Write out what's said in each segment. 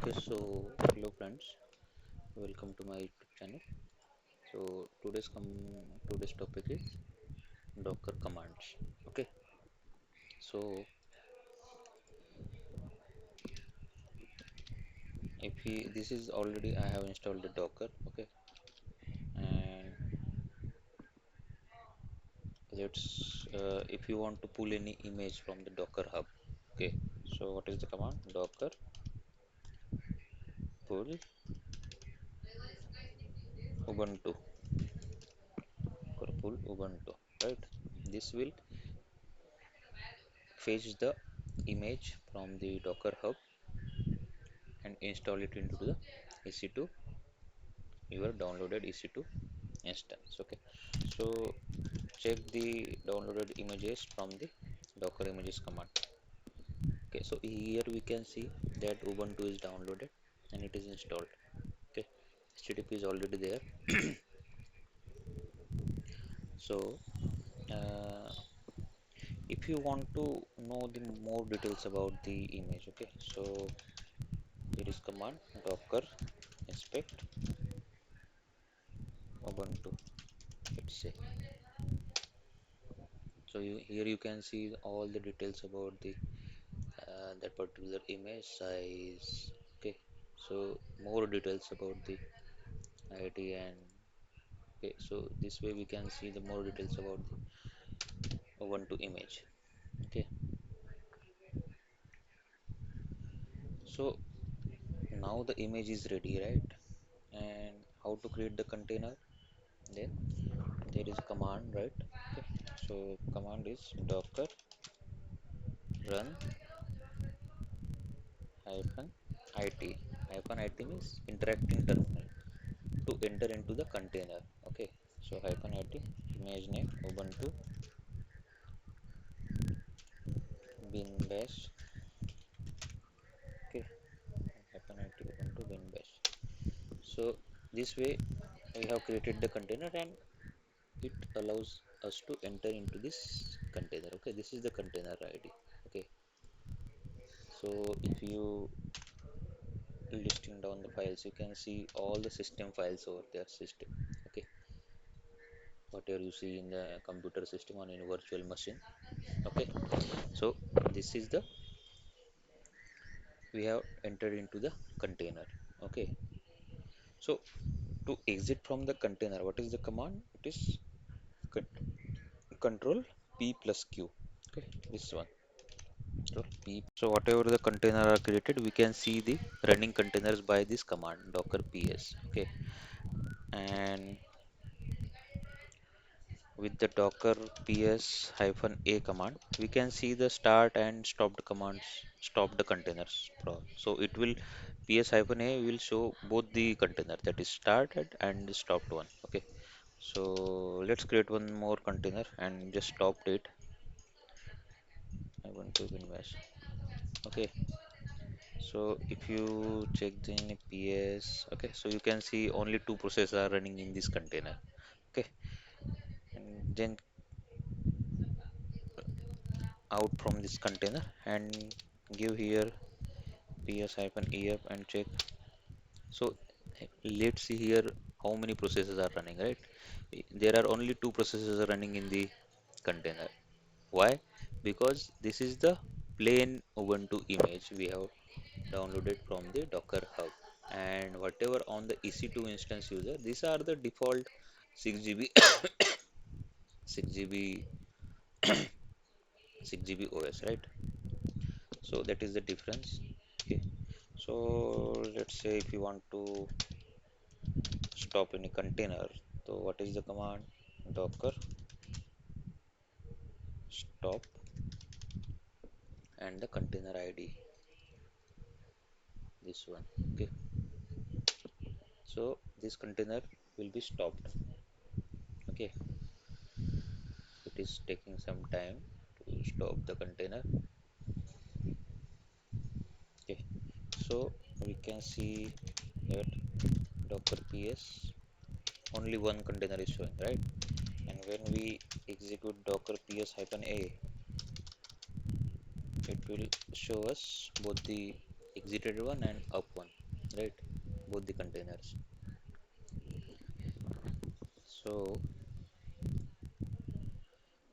Okay, so hello friends, welcome to my YouTube channel. So today's topic is Docker commands. Okay, so if we this is already I have installed the Docker. Okay, and let's if you want to pull any image from the Docker hub. Okay, so what is the command? Docker pull Ubuntu or pull Ubuntu. Right, this will fetch the image from the Docker hub and install it into the EC2, your downloaded EC2 instance. Okay, so check the downloaded images from the Docker images command. Okay, so here we can see that Ubuntu is downloaded and it is installed. Okay, HTTP is already there. So uh, if you want to know the more details about the image, okay, so there is command docker inspect Ubuntu, let's say. So here you can see all the details about the that particular image size. Okay, so more details about the ID and okay, so this way we can see the more details about the Ubuntu image. Okay, so now the image is ready, right? And how to create the container? Then there is a command, right? Okay, so command is docker run hyphen it. Hyphen it means interacting terminal to enter into the container. Okay, so hyphen it image name Ubuntu bin bash. Okay, hyphen it Ubuntu bin bash. So this way we have created the container and it allows us to enter into this container. Okay, this is the container ID. Okay, so if you listing down the files, you can see all the system files over there. System. Okay, whatever you see in the computer system on in a virtual machine. Okay, so this is the we have entered into the container. Okay, so to exit from the container, what is the command? It is control P plus Q. Okay, this one. Control P. So whatever the container are created, we can see the running containers by this command docker ps. Okay, and with the docker ps hyphen a command, we can see the start and stop the commands, stop the containers. So it will ps hyphen a will show both the container that is started and stopped one. Okay, so let's create one more container and just stop it. I want to invest. Okay, so if you check the ps, okay, so you can see only two processes are running in this container. Okay, and then out from this container and give here ps hyphen ef and check. So let's see here how many processes are running, right? There are only two processes are running in the container. Why? Because this is the plain Ubuntu image we have downloaded from the docker hub, and whatever on the ec2 instance user, these are the default 6 GB 6 GB 6 GB OS, right? So that is the difference. Okay, so let's say if you want to stop any container, so what is the command? Docker stop and the container ID, this one. Okay, so this container will be stopped. Okay, it is taking some time to stop the container. Okay, so we can see that docker ps only one container is showing, right? And when we execute docker ps hyphen a, it will show us both the exited one and up one, right? Both the containers. So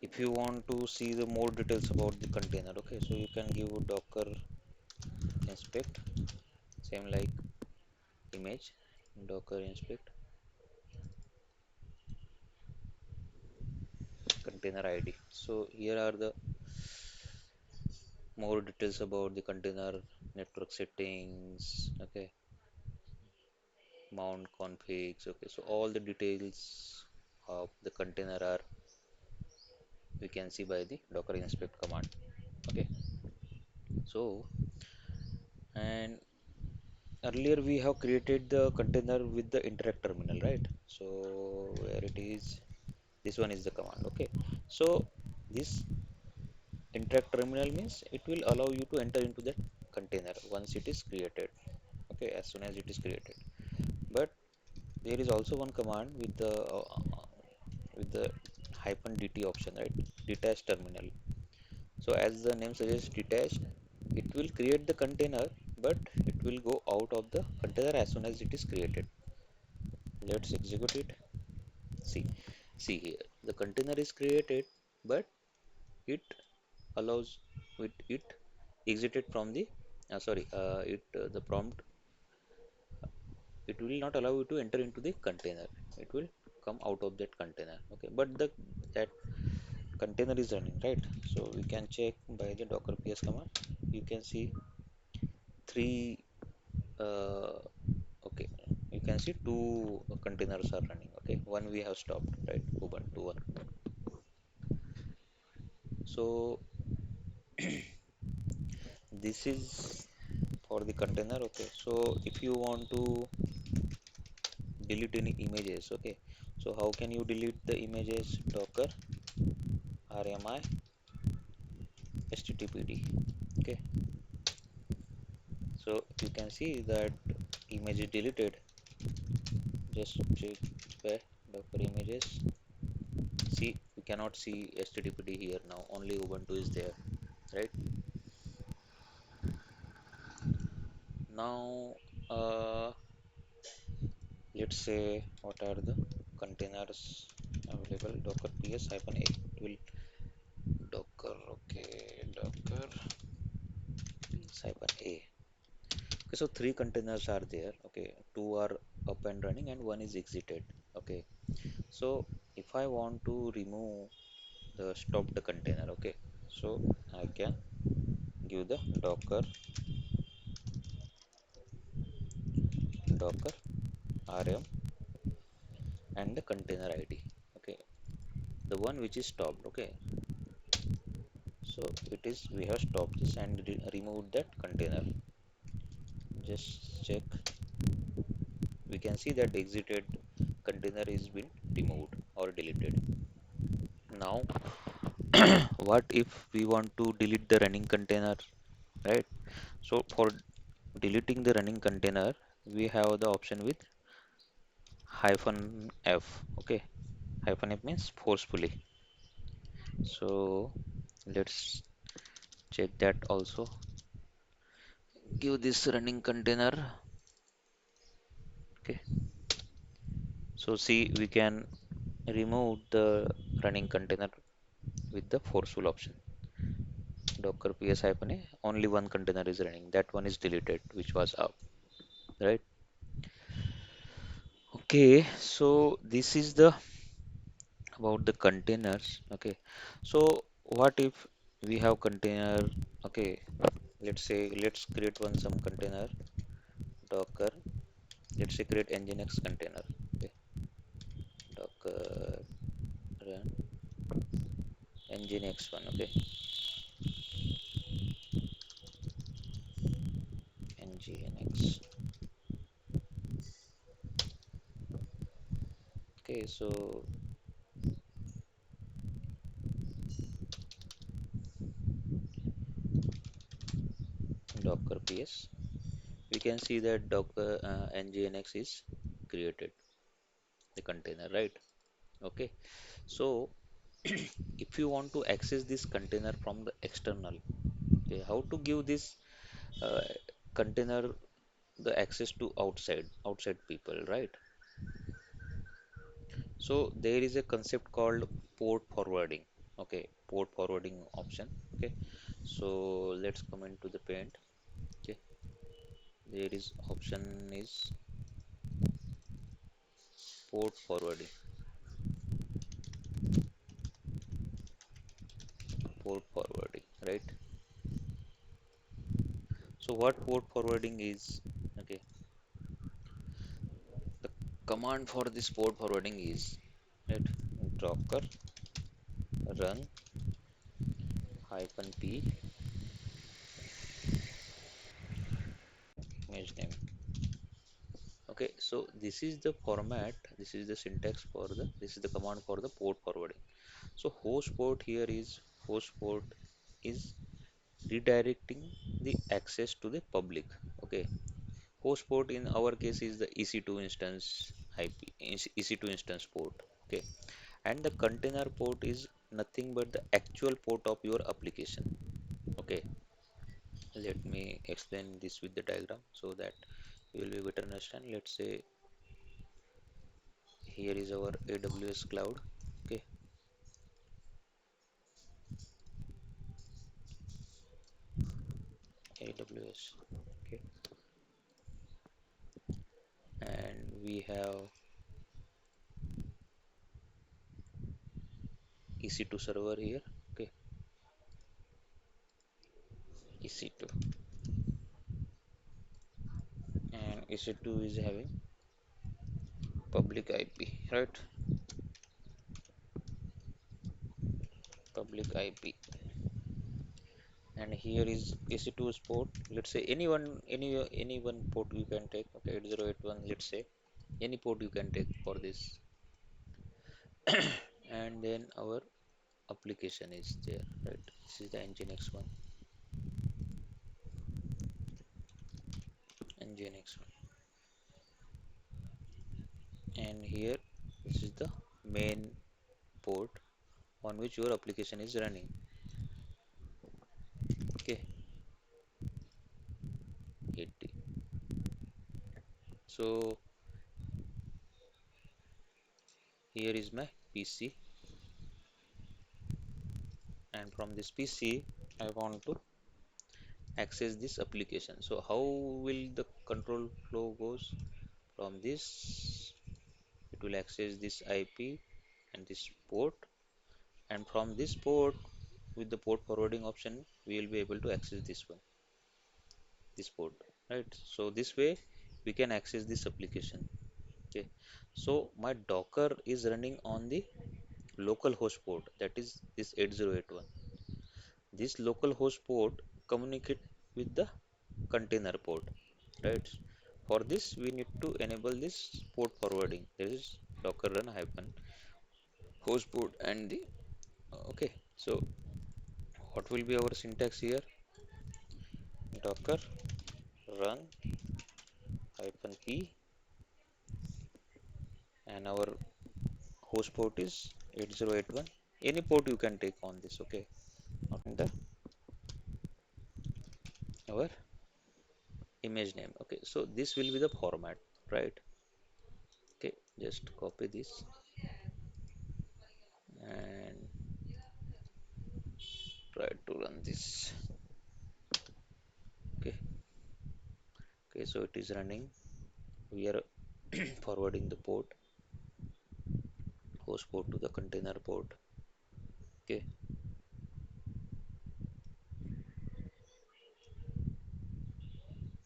if you want to see the more details about the container, okay, so you can give docker inspect, same like image, docker inspect container id. So here are the more details about the container, network settings, okay, mount configs, okay, so all the details of the container are we can see by the docker inspect command, okay. So and earlier we have created the container with the interact terminal, right? So where it is, this one is the command, okay. So this interact terminal means it will allow you to enter into that container once it is created, okay, as soon as it is created. But there is also one command with the hyphen dt option, right? Detach terminal. So as the name suggests, detached, it will create the container, but it will go out of the container as soon as it is created. Let's execute it. See, see here, the container is created, but it allows it exited from the sorry, it the prompt, it will not allow you to enter into the container. It will come out of that container, okay. But the that container is running, right? So we can check by the docker ps command. You can see three okay, you can see two containers are running, okay. One we have stopped, right? Ubuntu one. So this is for the container, okay. So if you want to delete any images, okay, so how can you delete the images? Docker rmi httpd, okay. So you can see that image is deleted. Just check by docker images. See, we cannot see httpd here now, only ubuntu is there, right? Now let's say what are the containers available. Docker ps hyphen a, it will docker, okay, docker ps hyphen a, okay. So three containers are there, okay. Two are up and running and one is exited, okay. So if I want to remove the stopped container, okay, so I can give the docker rm and the container id, okay, the one which is stopped, okay. So it is, we have stopped this and removed that container. Just check, we can see that exited container is been removed or deleted. Now what if we want to delete the running container, right? So for deleting the running container, we have the option with hyphen f, okay. Hyphen f means forcefully. So let's check that also. Give this running container, okay. So see, we can remove the running container with the forceful option. Docker ps hyphen a, only one container is running, that one is deleted which was up, right? Okay, so this is the about the containers, okay. So what if we have container, okay, let's say let's create one some container, docker, let's say create nginx container, okay. Docker run nginx one, okay. Nginx, okay. So docker ps, we can see that docker nginx is created the container, right? Okay. So if you want to access this container from the external, okay, how to give this uh, container the access to outside people, right? So there is a concept called port forwarding. Okay, port forwarding option. Okay, so let's come into the paint. Okay, there is option is port forwarding. Port forwarding, right? So what port forwarding is? Okay, the command for this port forwarding is, right, docker run hyphen p image name. Okay, so this is the format, this is the syntax for the, this is the command for the port forwarding. So host port here is, host port is redirecting the access to the public. Okay, host port in our case is the EC2 instance IP, EC2 instance port. Okay, and the container port is nothing but the actual port of your application. Okay, let me explain this with the diagram so that you will be better understand. Let's say here is our AWS cloud. Okay, AWS. Okay, and we have EC2 server here. Okay, EC2, and EC2 is having public IP, right? Public IP, and here is EC2 port. Let's say any one port you can take. Okay, 8081. Let's say any port you can take for this, and then our application is there, right? This is the Nginx one, Nginx one, and here this is the main port on which your application is running. Okay, 80. So here is my PC, and from this PC I want to access this application. So how will the control flow goes? From this it will access this IP and this port, and from this port with the port forwarding option we will be able to access this one, this port, right? So this way we can access this application. Okay, so my Docker is running on the local host port, that is this 8081. This local host port communicate with the container port, right? For this we need to enable this port forwarding. There is docker run hyphen host port and the, okay, so what will be our syntax here? Docker run hyphen p, and our host port is 8081. Any port you can take on this. Okay, and the our image name. Okay, so this will be the format, right? Okay, just copy this and try to run this. Okay, okay, so it is running. We are forwarding the port, host port to the container port. Okay,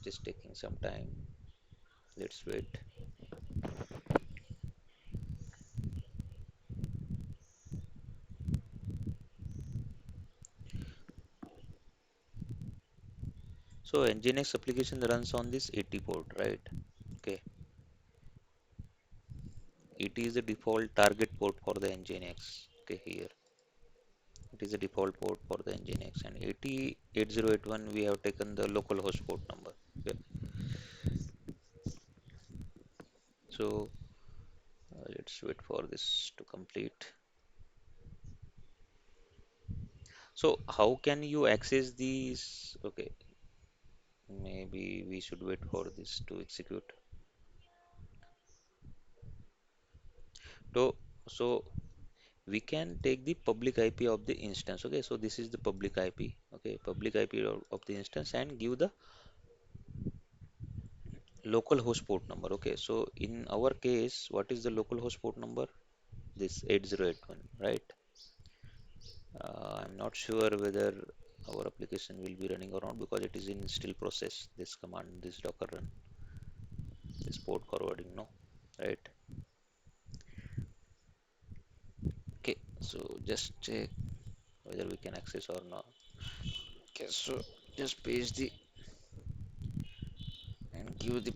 just taking some time. Let's wait. So Nginx application runs on this 80 port, right? Okay, it is the default target port for the Nginx. Okay, here it is the default port for the Nginx, and 808081 we have taken the local host port number. Okay, so let's wait for this to complete. So how can you access these? Okay, Maybe we should wait for this to execute. So, so we can take the public IP of the instance. Okay, so this is the public IP. Okay, public IP of the instance and give the local host port number. Okay, so in our case, what is the local host port number? This 8081, right? I'm not sure whether our application will be running or not because it is in still process. This command, this Docker run, this port forwarding, no, right? Okay, so just check whether we can access or not. Okay, so just paste the and give the